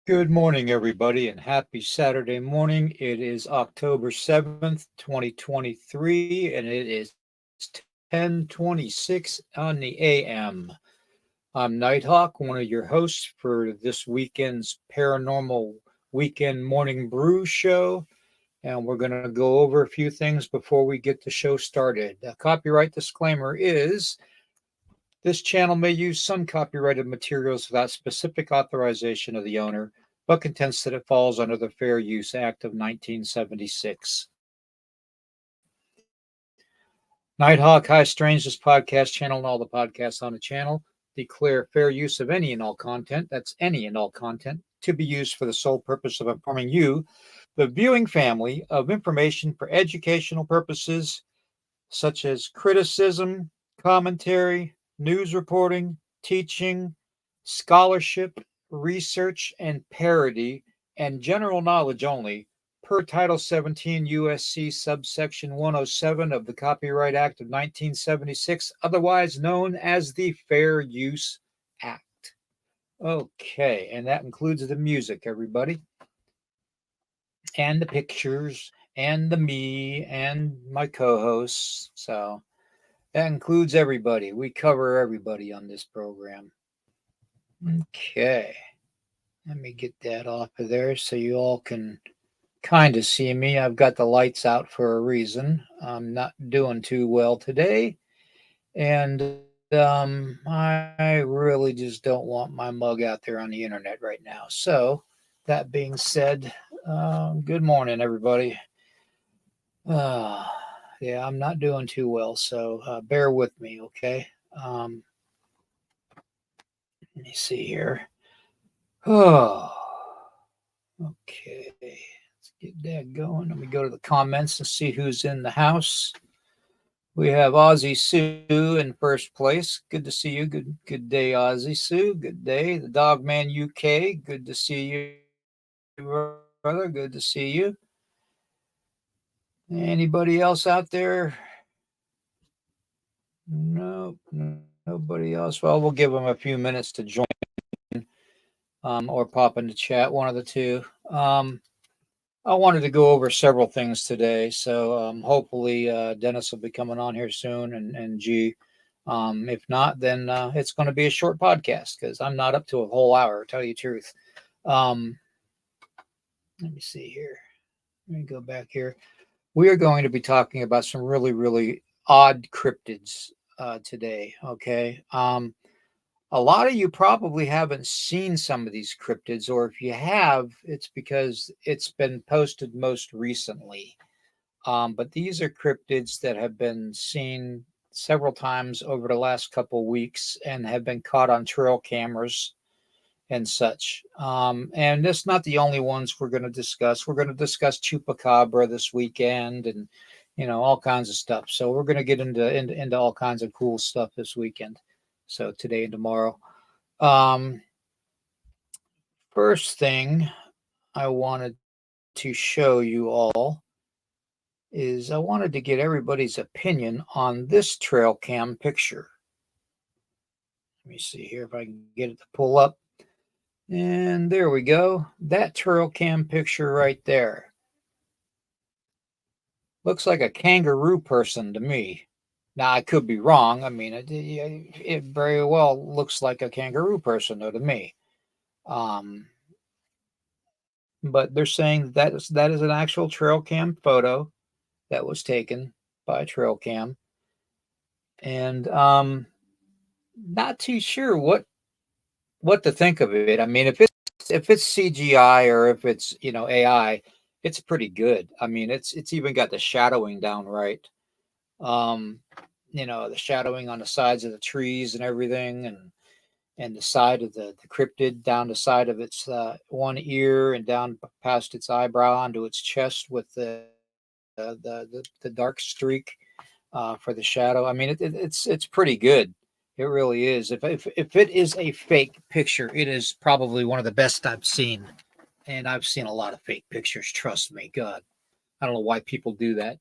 Good morning, everybody, and happy Saturday morning. It is October 7th, 2023, and it is 10:26 on the AM. I'm Nighthawk, one of your hosts for this weekend's Paranormal Weekend Morning Brew show, and we're going to go over a few things before we get the show started. A copyright disclaimer is this channel may use some copyrighted materials without specific authorization of the owner, but contends that it falls under the Fair Use Act of 1976. Nighthawk High Strangeness podcast channel and all the podcasts on the channel declare fair use of any and all content, that's any and all content, to be used for the sole purpose of informing you, the viewing family, of information for educational purposes such as criticism, commentary, news reporting, teaching, scholarship, research, and parody, and general knowledge only, per Title 17 USC subsection 107 of the Copyright Act of 1976, otherwise known as the Fair Use Act. Okay, and that includes the music, everybody, and the pictures, and the me, and my co hosts. So, that includes everybody. We cover everybody on this program. Okay. Let me get that off of there so you all can kind of see me. I've got the lights out for a reason. I'm not doing too well today. And I really just don't want my mug out there on the internet right now. So, that being said, good morning, everybody. Uh, yeah, I'm not doing too well. So, bear with me, okay? Um, Let me see here. Oh, okay. Let's get that going. Let me go to the comments and see who's in the house. We have Aussie Sue in first place. Good to see you. Good day, Aussie Sue. Good day. The Dogman UK. Good to see you, brother. Good to see you. Anybody else out there? Nope, nobody else. Well, we'll give them a few minutes to join or pop in the chat, one of the two. I wanted to go over several things today, so hopefully Dennis will be coming on here soon, and G. If not, then it's going to be a short podcast because I'm not up to a whole hour. To tell you the truth. Um, Let me see here. Let me go back here. We are going to be talking about some really, really odd cryptids today. Okay. A lot of you probably haven't seen some of these cryptids, or if you have, it's because it's been posted most recently. But these are cryptids that have been seen several times over the last couple of weeks and have been caught on trail cameras and such. And that's not the only ones we're going to discuss. We're going to discuss chupacabra this weekend, and all kinds of stuff. So we're going to get into all kinds of cool stuff this weekend. So today and tomorrow. Um, First thing I wanted to show you all is I wanted to get everybody's opinion on this trail cam picture. Let me see here if I can get it to pull up. And there we go. That trail cam picture right there. Looks like a kangaroo person to me. Now, I could be wrong. I mean, it very well looks like a kangaroo person, though, to me. Um, but they're saying that is an actual trail cam photo that was taken by trail cam, and not too sure what to think of it. I mean, if it's CGI or if it's AI, it's pretty good. I mean, it's even got the shadowing down right. Um, the shadowing on the sides of the trees and everything, and the side of the cryptid down the side of its one ear and down past its eyebrow onto its chest with the dark streak for the shadow. I mean, it's pretty good. It really is. If it is a fake picture, it is probably one of the best I've seen, and I've seen a lot of fake pictures. Trust me, God, I don't know why people do that.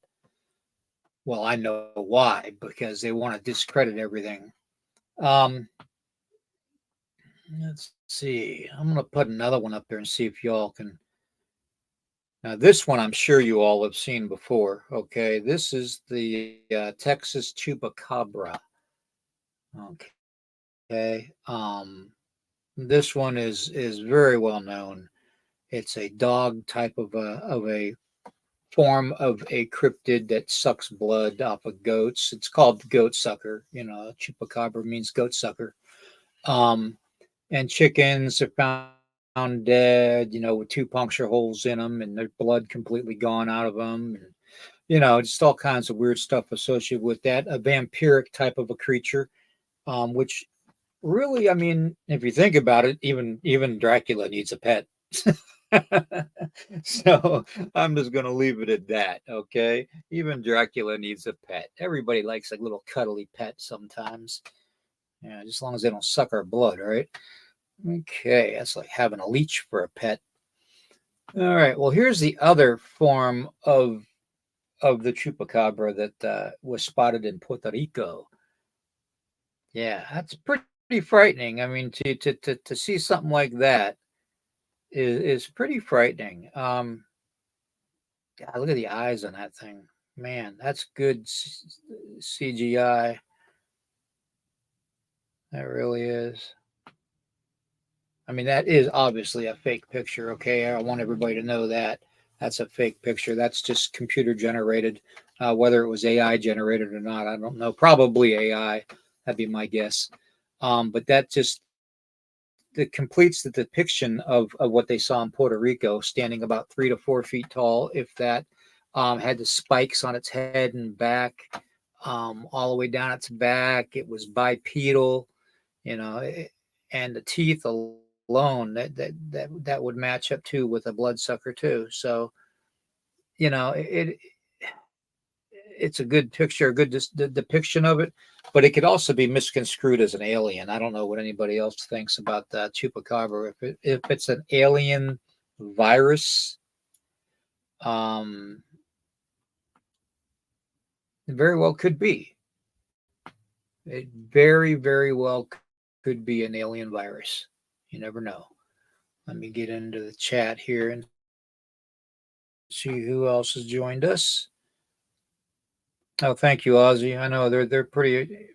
Well, I know why, because they want to discredit everything. Um, Let's see. I'm going to put another one up there and see if y'all can. Now, this one I'm sure you all have seen before. Okay. This is the Texas Chupacabra. Okay. This one is very well known. It's a dog type of a form of a cryptid that sucks blood off of goats. It's called goat sucker. Chupacabra means goat sucker. Um, and chickens are found dead, with two puncture holes in them, and their blood completely gone out of them, and just all kinds of weird stuff associated with that. A vampiric type of a creature, which really, I mean, if you think about it, even Dracula needs a pet. So I'm just going to leave it at that. Okay. Even Dracula needs a pet. Everybody likes a little cuddly pet sometimes. Yeah. Just as long as they don't suck our blood. Right. Okay. That's like having a leech for a pet. All right. Well, here's the other form of the chupacabra that was spotted in Puerto Rico. Yeah. That's pretty frightening. I mean, to see something like that is pretty frightening. God, look at the eyes on that thing. Man, that's good CGI. That really is. I mean, that is obviously a fake picture. Okay, I want everybody to know that that's a fake picture. That's just computer generated. Whether it was AI generated or not, I don't know. Probably AI. That'd be my guess. But that just that completes the depiction of what they saw in Puerto Rico, standing about 3 to 4 feet tall, if that, had the spikes on its head and back, all the way down its back. It was bipedal, you know, and the teeth alone that would match up too with a bloodsucker too. So it's a good picture, a good depiction of it, but it could also be misconstrued as an alien. I don't know what anybody else thinks about that chupacabra. If it's an alien virus, um, it very well could be. It very well could be an alien virus. You never know. Let me get into the chat here and see who else has joined us. Oh, thank you, Ozzy. I know they're pretty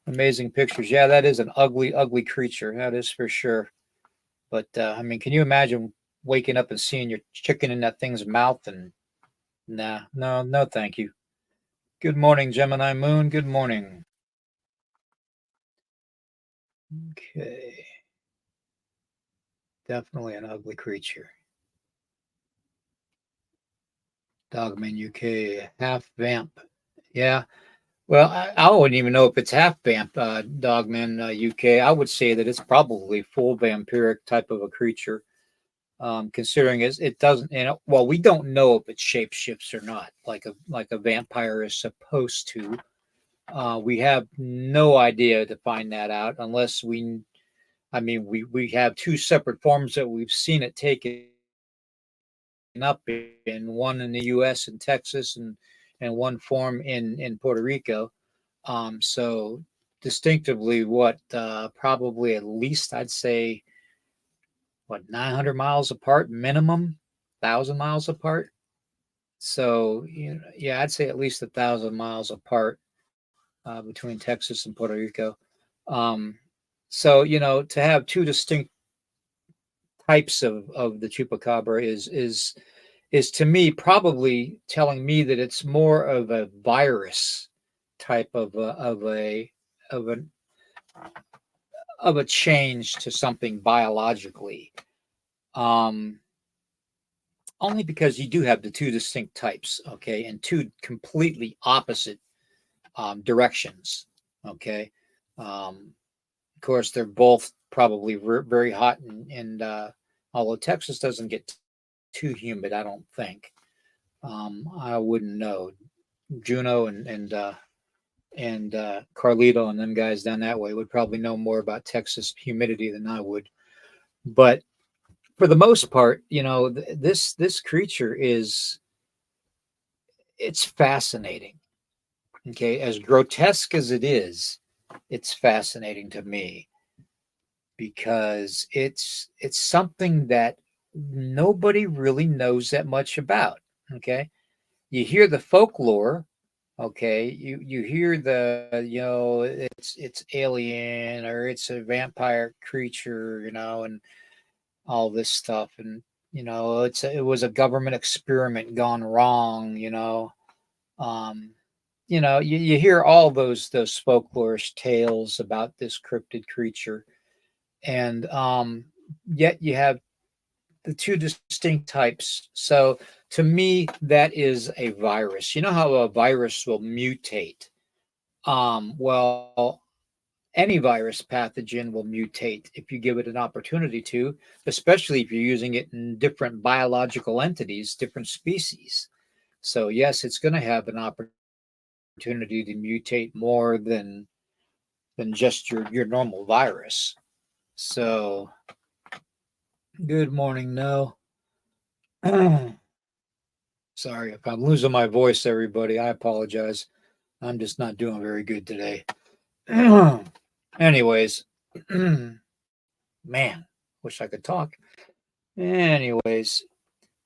amazing pictures. Yeah, that is an ugly creature. That is for sure. But I mean, can you imagine waking up and seeing your chicken in that thing's mouth? And nah, no, thank you. Good morning, Gemini Moon. Good morning. Okay, definitely an ugly creature. Dogman UK, half vamp. Yeah. Well, I wouldn't even know if it's half vamp, Dogman UK. I would say that it's probably full vampiric type of a creature. Considering it doesn't, well, we don't know if it shapeshifts or not, like a vampire is supposed to. We have no idea to find that out unless I mean, we have two separate forms that we've seen it taken up in, one in the U.S. in Texas, and one form in Puerto Rico. So distinctively, what probably at least I'd say, what, 900 miles apart minimum, 1,000 miles apart. So yeah, I'd say at least 1,000 miles apart, between Texas and Puerto Rico. Um, so to have two distinct types of the chupacabra is to me probably telling me that it's more of a virus type of a of a change to something biologically. Um, Only because you do have the two distinct types, okay, and two completely opposite directions, okay. Of course, they're both probably very hot, and although Texas doesn't get too humid, I don't think. I wouldn't know. Juno and Carlito and them guys down that way would probably know more about Texas humidity than I would. But for the most part, this creature it's fascinating. Okay, as grotesque as it is, it's fascinating to me. because it's something that nobody really knows that much about. Okay, you hear the folklore. Okay, you hear the, it's alien, or it's a vampire creature, and all this stuff, and it was a government experiment gone wrong. Um, you hear all those folklorish tales about this cryptid creature, and yet you have the two distinct types. So to me, that is a virus. You know how a virus will mutate? Well, any virus pathogen will mutate if you give it an opportunity to, especially if you're using it in different biological entities, different species. So yes, it's going to have an opportunity to mutate more than just your normal virus. So good morning, no. Sorry if I'm losing my voice, everybody. I apologize. I'm just not doing very good today. Anyways, man, wish I could talk. Anyways,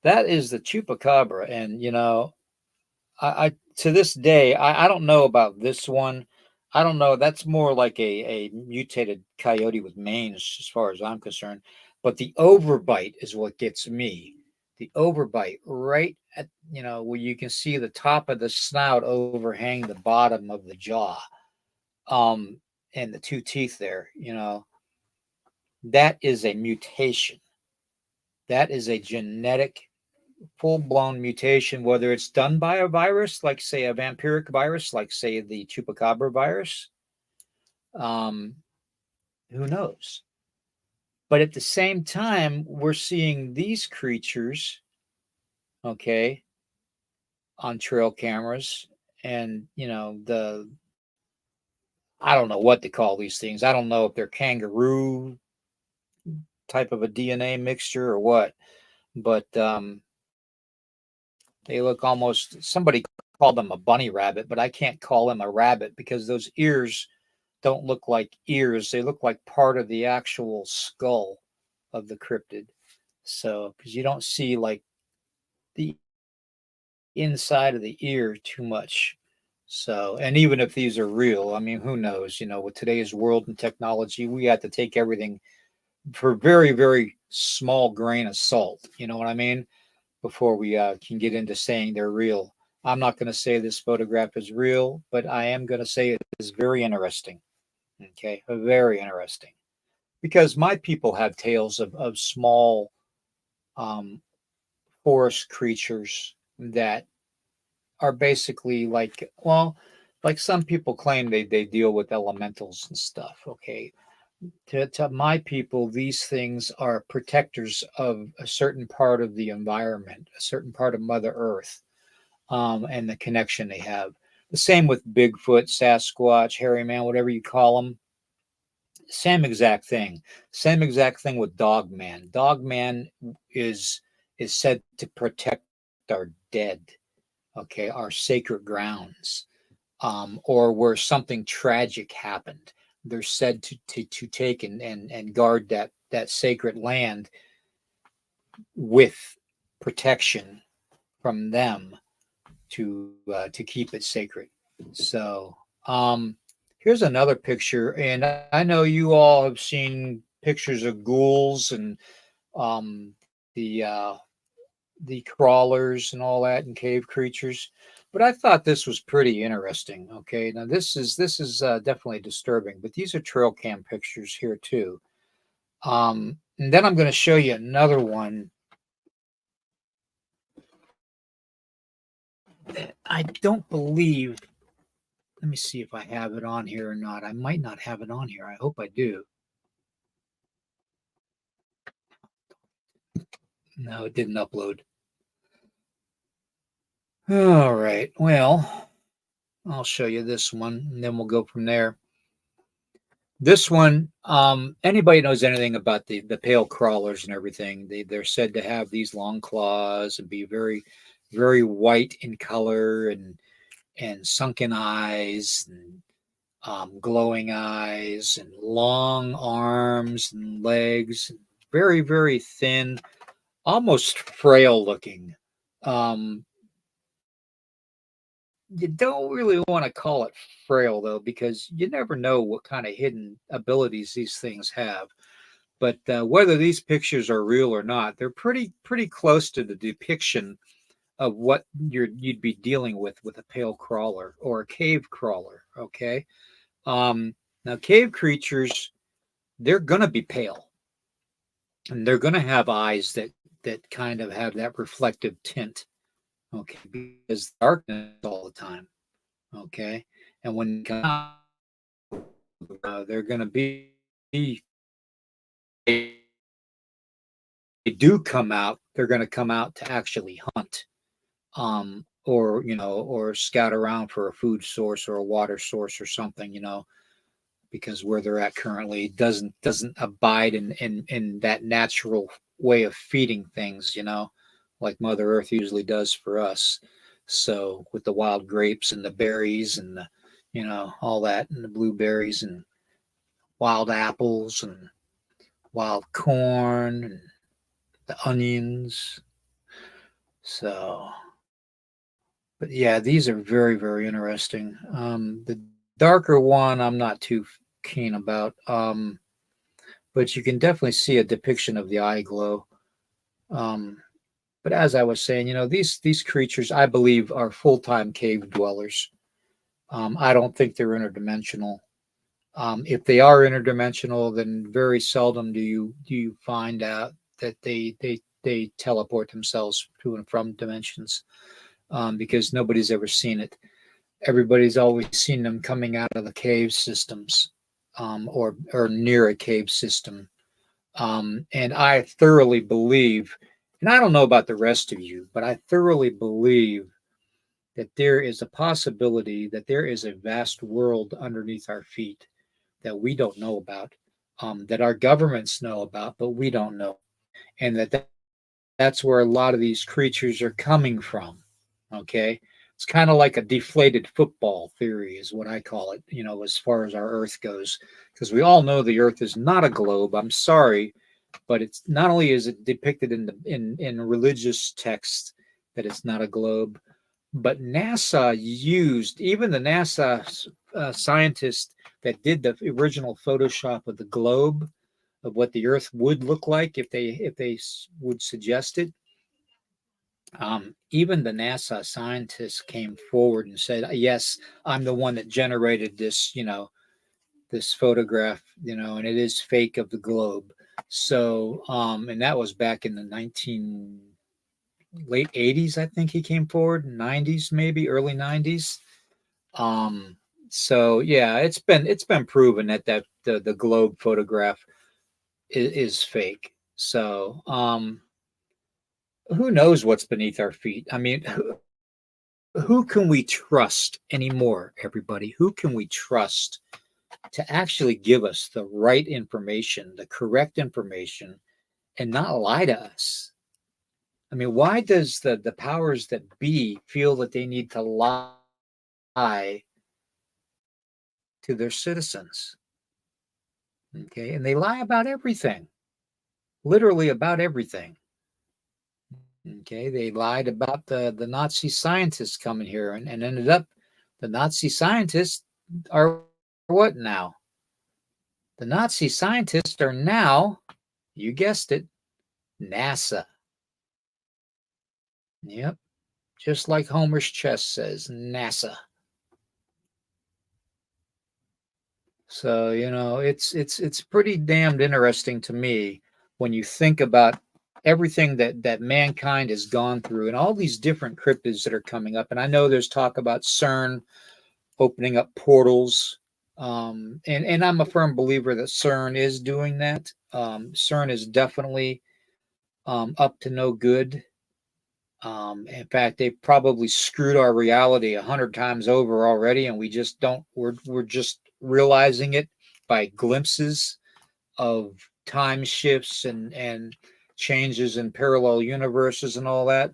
that is the chupacabra, and I to this day, I don't know about this one. I don't know. That's more like a mutated coyote with mange, as far as I'm concerned. But the overbite is what gets me. The overbite, right at where you can see the top of the snout overhang the bottom of the jaw, um, and the two teeth there. That is a mutation. That is a genetic full blown mutation, whether it's done by a virus, like say a vampiric virus, like say the chupacabra virus. Um, who knows? But at the same time, we're seeing these creatures, okay, on trail cameras, and I don't know what to call these things. I don't know if they're kangaroo type of a DNA mixture or what, but they look almost, somebody called them a bunny rabbit, but I can't call them a rabbit because those ears don't look like ears. They look like part of the actual skull of the cryptid. So, because you don't see like the inside of the ear too much. So, and even if these are real, I mean, who knows? With today's world and technology, we have to take everything for very, very small grain of salt. You know what I mean? Before we can get into saying they're real. I'm not going to say this photograph is real, but I am going to say it is very interesting. Okay, very interesting. Because my people have tales of small um, forest creatures that are basically like, well, like some people claim they deal with elementals and stuff. Okay, to my people, these things are protectors of a certain part of the environment, a certain part of Mother Earth, and the connection they have. The same with Bigfoot, Sasquatch, Hairy Man, whatever you call them. Same exact thing. Same exact thing with Dogman. Dogman is said to protect our dead, okay, our sacred grounds, or where something tragic happened. They're said to take and guard that sacred land with protection from them to keep it sacred. So here's another picture, and I know you all have seen pictures of ghouls and um, the uh, the crawlers and all that, and cave creatures. But I thought this was pretty interesting. Okay, now this is definitely disturbing, but these are trail cam pictures here too. And then I'm going to show you another one. I don't believe. Let me see if I have it on here or not. I might not have it on here. I hope I do. No, it didn't upload. All right. Well, I'll show you this one, and then we'll go from there. This one, anybody knows anything about the pale crawlers and everything? They're said to have these long claws and be very, very white in color and sunken eyes. And glowing eyes and long arms and legs, very, very thin, almost frail looking. Um, you don't really want to call it frail though, because you never know what kind of hidden abilities these things have. But whether these pictures are real or not, they're pretty close to the depiction of what you'd be dealing with a pale crawler or a cave crawler. Okay, now cave creatures, they're gonna be pale, and they're gonna have eyes that kind of have that reflective tint. Okay, because darkness all the time. Okay, and when they come out, they're gonna be they do come out. They're gonna come out to actually hunt, or or scout around for a food source or a water source or something, because where they're at currently doesn't abide in that natural way of feeding things, like Mother Earth usually does for us. So with the wild grapes and the berries and the, all that, and the blueberries and wild apples and wild corn and the onions. So, but yeah, these are very, very interesting. The darker one, I'm not too keen about, but you can definitely see a depiction of the eye glow. Um, but as I was saying, these creatures, I believe, are full time cave dwellers. I don't think they're interdimensional. If they are interdimensional, then very seldom do you find out that they teleport themselves to and from dimensions, because nobody's ever seen it. Everybody's always seen them coming out of the cave systems, or near a cave system. And I thoroughly believe, and I don't know about the rest of you, but I thoroughly believe that there is a possibility that there is a vast world underneath our feet that we don't know about, that our governments know about, but we don't know, and that's where a lot of these creatures are coming from. Okay. It's kind of like a deflated football theory, is what I call it, as far as our Earth goes. Because we all know the Earth is not a globe. I'm sorry, but it's not only is it depicted in religious texts that it's not a globe, but NASA used, even the NASA scientists that did the original Photoshop of the globe, of what the Earth would look like if they would suggest it. Even the NASA scientists came forward and said, "Yes, I'm the one that generated this, this photograph, and it is fake of the globe." So, and that was back in the late 80s, I think he came forward, 90s, maybe early 90s. Um, so yeah, it's been proven that the globe photograph is fake. So, who knows what's beneath our feet? I mean, who can we trust anymore, everybody? Who can we trust to actually give us the right information, the correct information, and not lie to us? I mean, why does the powers that be feel that they need to lie to their citizens? Okay, and they lie about everything, literally about everything. Okay, they lied about the Nazi scientists coming here, and ended up the Nazi scientists are what now? The Nazi scientists are now, you guessed it, NASA. Yep, just like Homer's chest says, NASA. So, it's pretty damned interesting to me when you think about everything that mankind has gone through and all these different cryptids that are coming up. And I know there's talk about CERN opening up portals. And I'm a firm believer that CERN is doing that. CERN is definitely up to no good. In fact, they probably screwed our reality 100 times over already, and we just don't. We're just realizing it by glimpses of time shifts and changes in parallel universes and all that.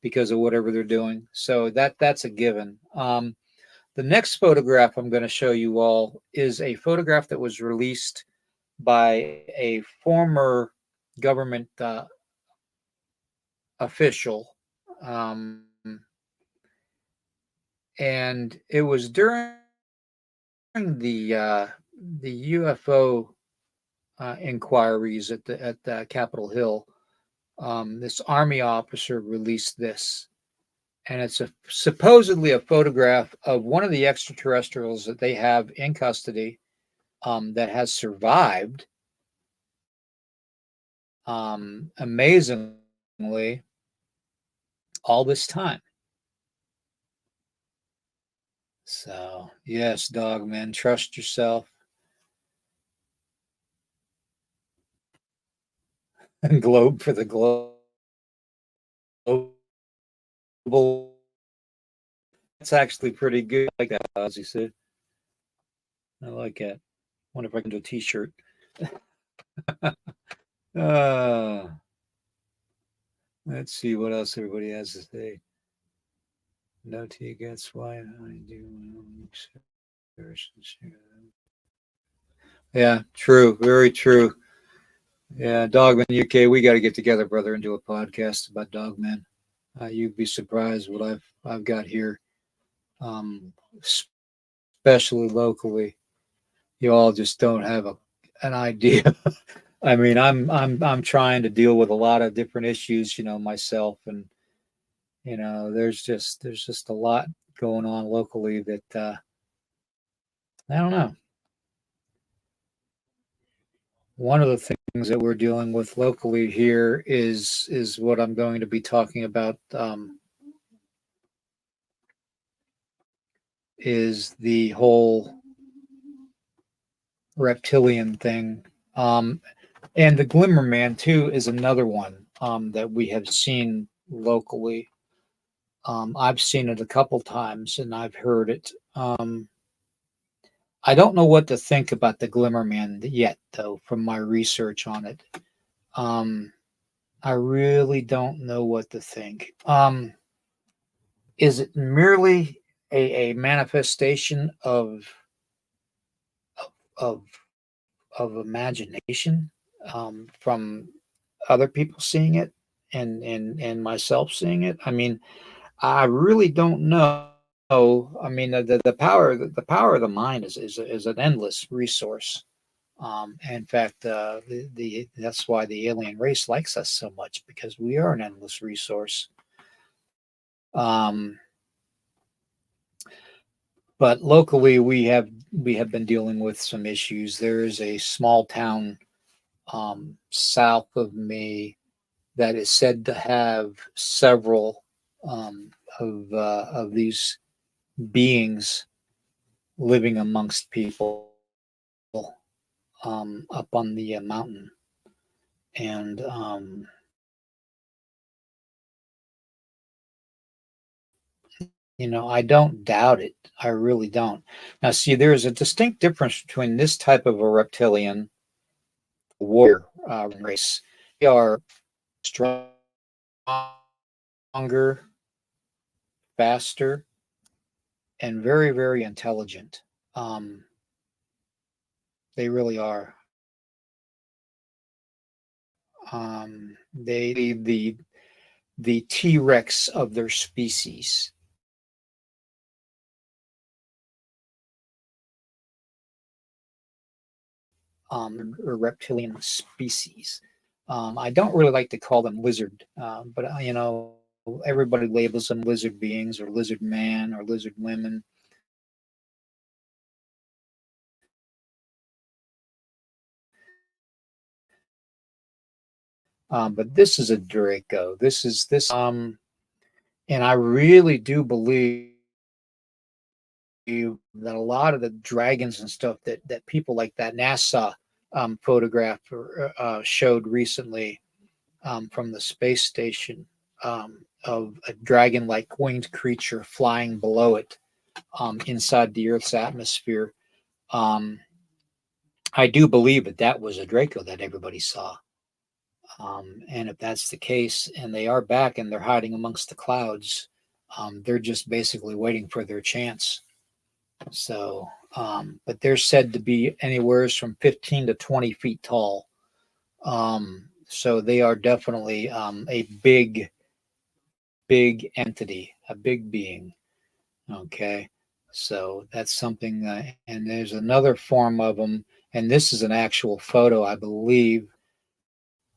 Because of whatever they're doing. So that's a given. The next photograph I'm going to show you all is a photograph that was released by a former government official, um, and it was during the UFO inquiries at Capitol Hill. This Army officer released this, and it's supposedly a photograph of one of the extraterrestrials that they have in custody, that has survived, amazingly, all this time. So, yes, Dogman, trust yourself. And globe for the global. It's actually pretty good. I like that, as you said. I like it. Wonder if I can do a T-shirt. uh, let's see what else everybody has to say. No tea gets why I do. Yeah, true. Very true. Yeah, Dogman UK, we got to get together, brother, and do a podcast about Dogman. You'd be surprised what I've got here, um, especially locally. You all just don't have an idea. I mean, I'm trying to deal with a lot of different issues, myself, and there's just a lot going on locally that I don't know. One of the things that we're dealing with locally here is what I'm going to be talking about, is the whole reptilian thing. And the Glimmer Man too is another one, that we have seen locally. I've seen it a couple times and I've heard it. I don't know what to think about the Glimmer Man yet, though, from my research on it. Um, I really don't know what to think. Is it merely a manifestation of of imagination, from other people seeing it, and myself seeing it? I mean, I really don't know. I mean, the power of the mind is an endless resource. In fact, the that's why the alien race likes us so much, because we are an endless resource. Um, but locally, we have been dealing with some issues. There is a small town, south of me, that is said to have several, of these beings living amongst people, up on the mountain, and I don't doubt it. I really don't. Now, see, there is a distinct difference between this type of a reptilian warrior race. They are stronger, faster, and very, very intelligent. Um, they really are. They the T Rex of their species. Or reptilian species. I don't really like to call them lizard, but everybody labels them lizard beings or lizard man or lizard women. But this is a Draco. And I really do believe that a lot of the dragons and stuff that people like that NASA photograph showed recently, from the space station, of a dragon-like winged creature flying below it, inside the Earth's atmosphere. Um, I do believe that was a Draco that everybody saw. And if that's the case, and they are back and they're hiding amongst the clouds, they're just basically waiting for their chance. So, but they're said to be anywhere from 15 to 20 feet tall. So they are definitely a big entity, a big being. Okay. So that's something, and there's another form of them, and this is an actual photo, I believe,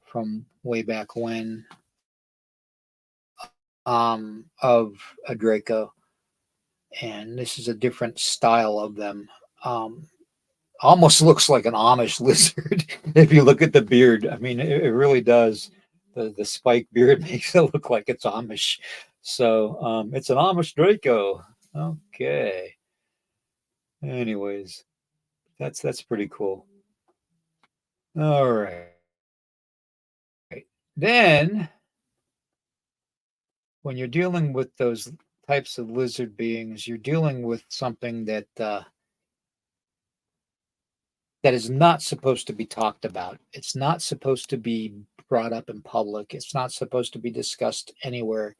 from way back when, of a Draco, and this is a different style of them. Um, Almost looks like an Amish lizard if you look at the beard. I mean, it really does. The spike beard makes it look like it's Amish. So it's an Amish Draco. Okay. Anyways, that's pretty cool. All right. Then when you're dealing with those types of lizard beings, you're dealing with something that is not supposed to be talked about. It's not supposed to be brought up in public. It's not supposed to be discussed anywhere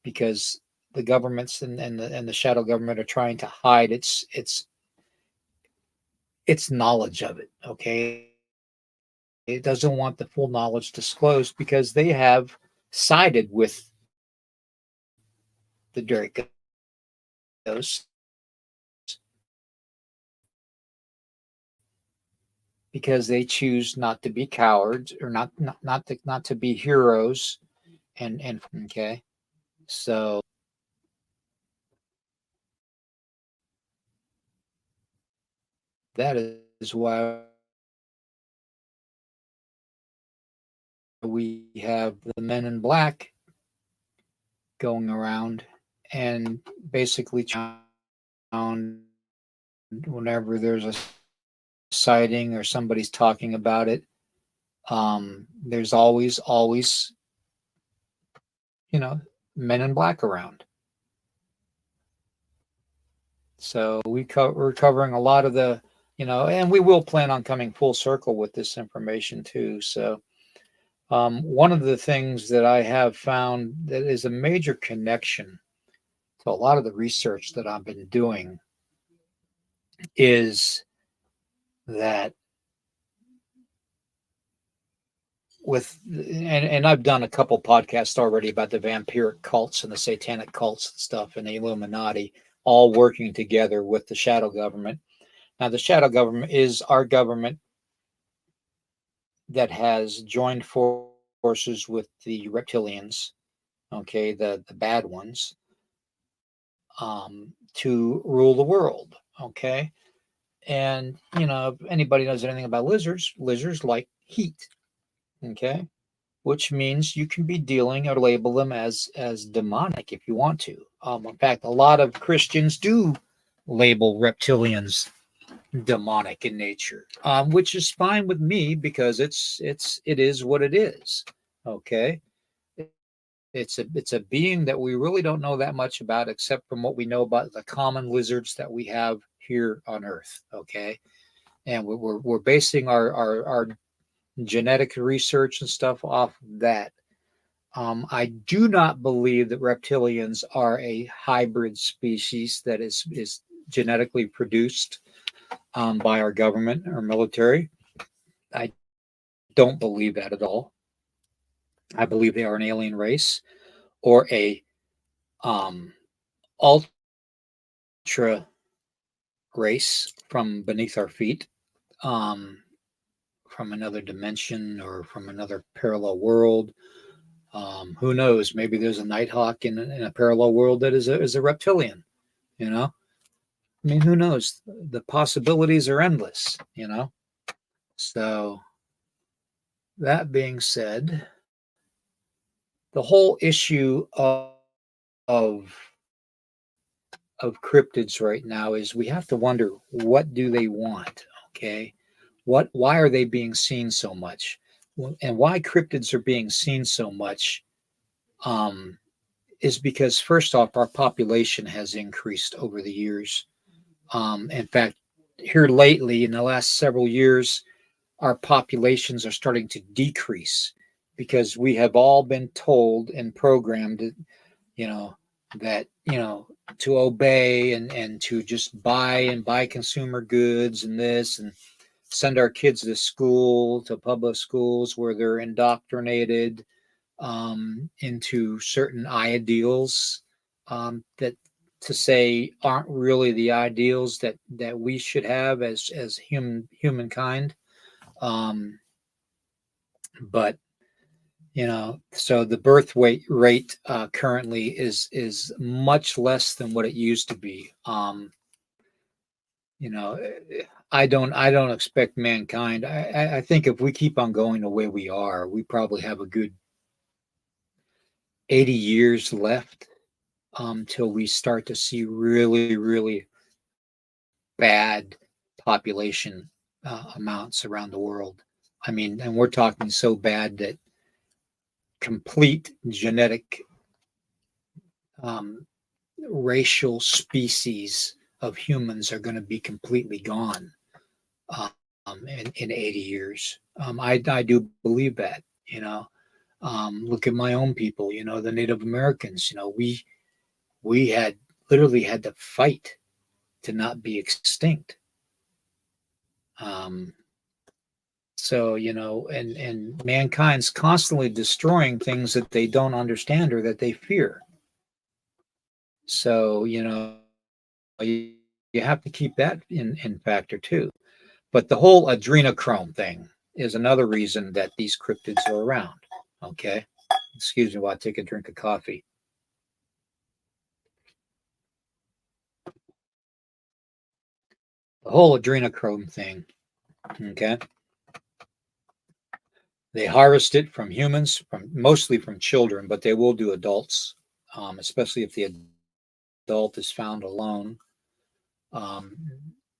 because the governments and the shadow government are trying to hide its knowledge of it. Okay, it doesn't want the full knowledge disclosed because they have sided with the Dracos because they choose not to be cowards or not to be heroes and okay. So that is why we have the men in black going around and basically found whenever there's a sighting or somebody's talking about it. There's always, you know, men in black around. So we're covering a lot of and we will plan on coming full circle with this information too. So one of the things that I have found that is a major connection to a lot of the research that I've been doing is that and I've done a couple podcasts already about the vampiric cults and the satanic cults and stuff and the Illuminati all working together with the shadow government. Now the shadow government is our government that has joined forces with the reptilians, okay, the bad ones, to rule the world, okay. And if anybody knows anything about lizards like heat, okay, which means you can be dealing or label them as demonic if you want to. In fact, a lot of Christians do label reptilians demonic in nature, which is fine with me because it is what it is. Okay, it's a being that we really don't know that much about, except from what we know about the common lizards that we have here on Earth. Okay, and we're basing our genetic research and stuff off of that. I do not believe that reptilians are a hybrid species that is genetically produced by our government or military. I don't believe that at all. I believe they are an alien race or a um, ultra race from beneath our feet, um, from another dimension or from another parallel world. Who knows? Maybe there's a Nighthawk in a parallel world that is a reptilian. You know, I mean, who knows? The possibilities are endless. So that being said, the whole issue of of cryptids right now is we have to wonder, what do they want? Okay, why are they being seen so much? And why cryptids are being seen so much um, is because, first off, our population has increased over the years. In fact, here lately, in the last several years, our populations are starting to decrease because we have all been told and programmed, you know, that, to obey and to just buy consumer goods and this and send our kids to school, to public schools where they're indoctrinated into certain ideals that to say aren't really the ideals that we should have as humankind. Um, but so the birth rate currently is much less than what it used to be. You know, I don't expect mankind. I think if we keep on going the way we are, we probably have a good 80 years left till we start to see really, really bad population amounts around the world. I mean, and we're talking so bad that complete genetic um, racial species of humans are going to be completely gone in 80 years. I do believe that, look at my own people, the Native Americans, we had literally had to fight to not be extinct. Um, so, and mankind's constantly destroying things that they don't understand or that they fear. So, you have to keep that in factor too. But the whole adrenochrome thing is another reason that these cryptids are around. Okay. Excuse me while I take a drink of coffee. The whole adrenochrome thing. Okay. They harvest it from humans, from mostly from children, but they will do adults, especially if the adult is found alone. Um,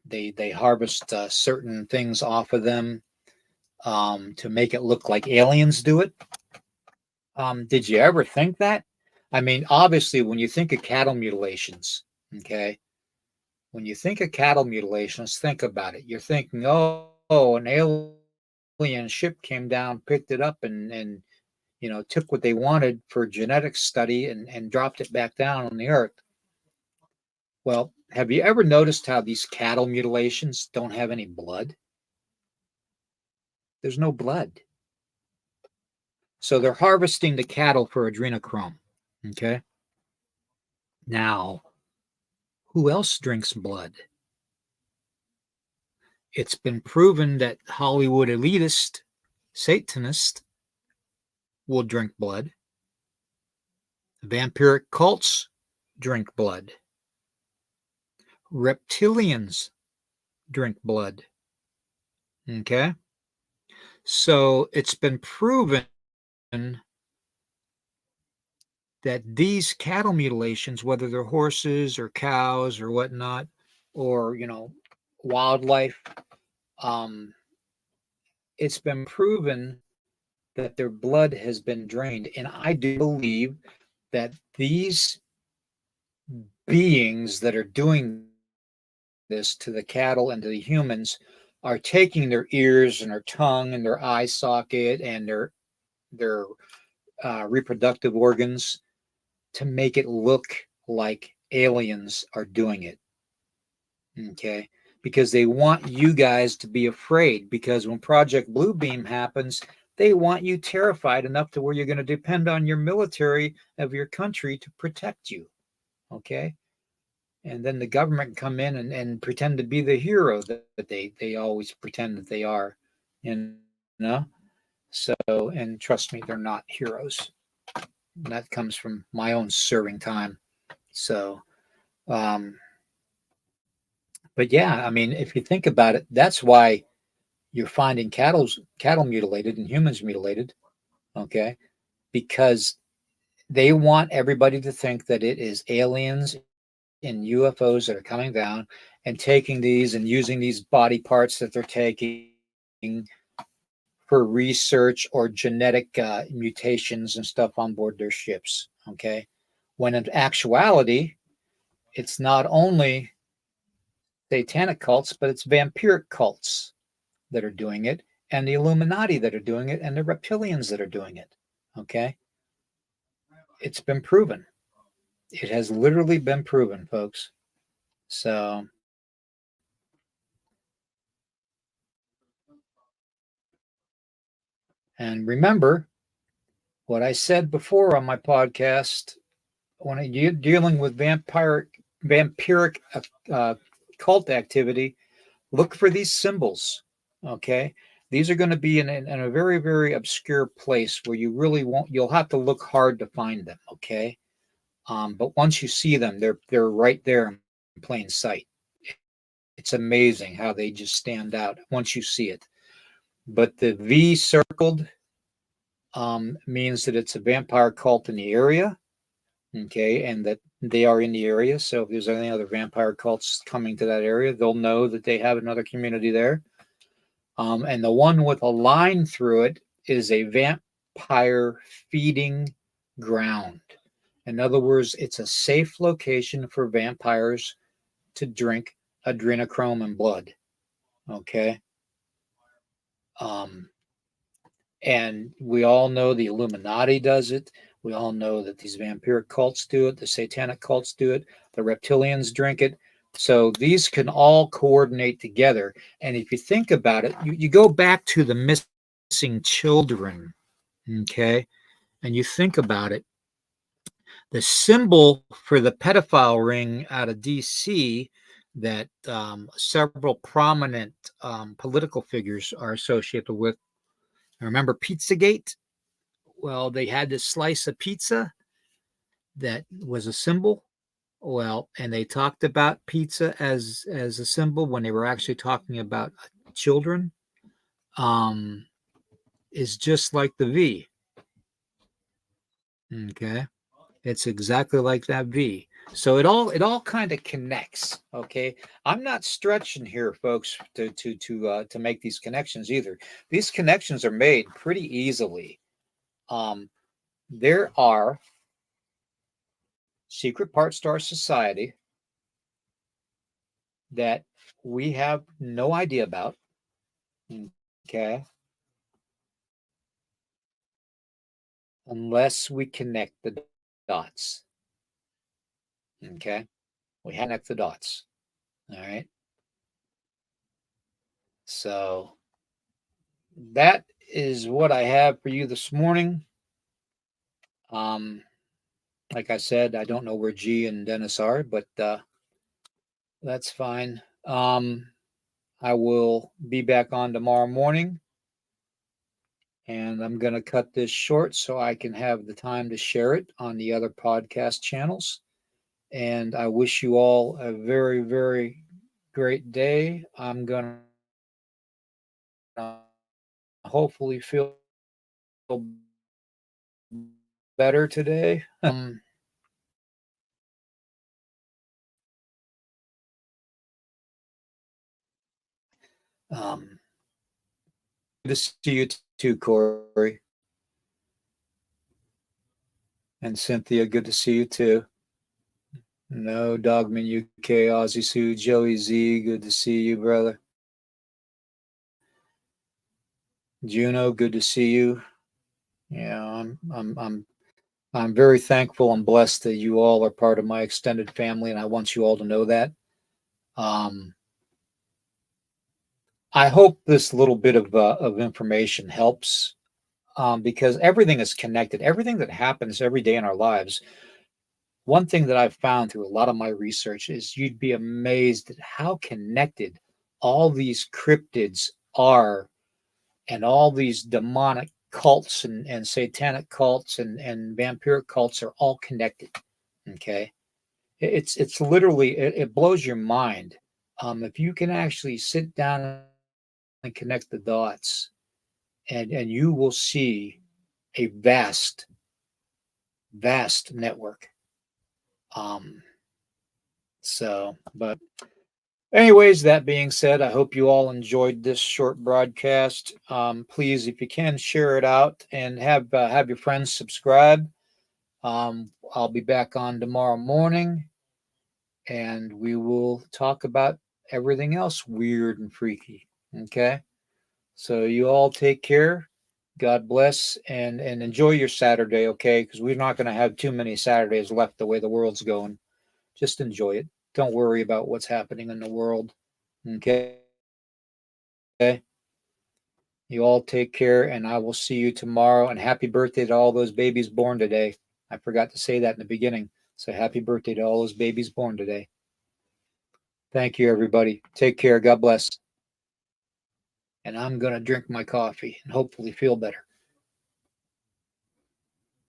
they harvest certain things off of them to make it look like aliens do it. Did you ever think that? I mean, obviously, when you think of cattle mutilations, okay, when you think of cattle mutilations, think about it. You're thinking, oh, an alien ship came down, picked it up, and took what they wanted for genetic study and dropped it back down on the earth. Well, have you ever noticed how these cattle mutilations don't have any blood? There's no blood. So they're harvesting the cattle for adrenochrome. Okay. Now, who else drinks blood? It's been proven that Hollywood elitist, Satanists will drink blood. Vampiric cults drink blood. Reptilians drink blood. Okay. So it's been proven that these cattle mutilations, whether they're horses or cows or whatnot, or, wildlife, um, it's been proven that their blood has been drained. And I do believe that these beings that are doing this to the cattle and to the humans are taking their ears and their tongue and their eye socket and their reproductive organs to make it look like aliens are doing it. Okay. Because they want you guys to be afraid. Because when Project Bluebeam happens, they want you terrified enough to where you're going to depend on your military of your country to protect you. Okay. And then the government can come in and pretend to be the hero that they always pretend that they are. You know? So, and trust me, they're not heroes. And that comes from my own serving time. So, um, but yeah, I mean, if you think about it, that's why you're finding cattle mutilated and humans mutilated, okay? Because they want everybody to think that it is aliens and UFOs that are coming down and taking these and using these body parts that they're taking for research or genetic mutations and stuff on board their ships, okay? When in actuality, it's not only satanic cults, but it's vampiric cults that are doing it, and the Illuminati that are doing it, and the reptilians that are doing it. Okay. It's been proven. It has literally been proven, folks. So, and remember what I said before on my podcast when you're dealing with vampiric uh, cult activity, look for these symbols. Okay, these are going to be in a very very obscure place where you really won't. You'll have to look hard to find them. Okay, but once you see them, they're right there in plain sight. It's amazing how they just stand out once you see it. But the V circled means that it's a vampire cult in the area. Okay, and that they are in the area. So if there's any other vampire cults coming to that area, they'll know that they have another community there. And the one with a line through it is a vampire feeding ground. In other words, it's a safe location for vampires to drink adrenochrome and blood. Okay. Um, and we all know the Illuminati does it. We all know that these vampiric cults do it. The satanic cults do it. The reptilians drink it. So these can all coordinate together. And if you think about it, you go back to the missing children, okay, and you think about it, the symbol for the pedophile ring out of DC that several prominent political figures are associated with. Remember Pizzagate? Well, they had this slice of pizza that was a symbol. Well, and they talked about pizza as a symbol when they were actually talking about children. Um, is just like the V. Okay, it's exactly like that V. So it all kind of connects. Okay, I'm not stretching here, folks, to make these connections either. These connections are made pretty easily. There are secret parts to our society that we have no idea about. Okay, unless we connect the dots. Okay, we have to connect the dots. All right. So that is what I have for you this morning. Um, like I said, I don't know where G and Dennis are, but that's fine. I will be back on tomorrow morning, and I'm going to cut this short so I can have the time to share it on the other podcast channels. And I wish you all a very, very great day. I'm going to hopefully feel better today. Um, good to see you too, Corey and Cynthia. Good to see you too. No, Dogman UK, Aussie Sue, Joey Z. Good to see you, brother. Juno, good to see you. Yeah, I'm very thankful and blessed that you all are part of my extended family, and I want you all to know that. Um, I hope this little bit of information helps because everything is connected. Everything that happens every day in our lives. One thing that I've found through a lot of my research is you'd be amazed at how connected all these cryptids are, and all these demonic cults and satanic cults and vampiric cults are all connected. Okay, it's literally it blows your mind if you can actually sit down and connect the dots, and you will see a vast network. Um, but anyways, that being said, I hope you all enjoyed this short broadcast. Please, if you can, share it out and have your friends subscribe. I'll be back on tomorrow morning, and we will talk about everything else weird and freaky. Okay, so you all take care, God bless, and enjoy your Saturday, okay? Because we're not going to have too many Saturdays left the way the world's going. Just enjoy it. Don't worry about what's happening in the world, okay? You all take care, and I will see you tomorrow. And happy birthday to all those babies born today. I forgot to say that in the beginning. So happy birthday to all those babies born today. Thank you, everybody. Take care. God bless. And I'm going to drink my coffee and hopefully feel better.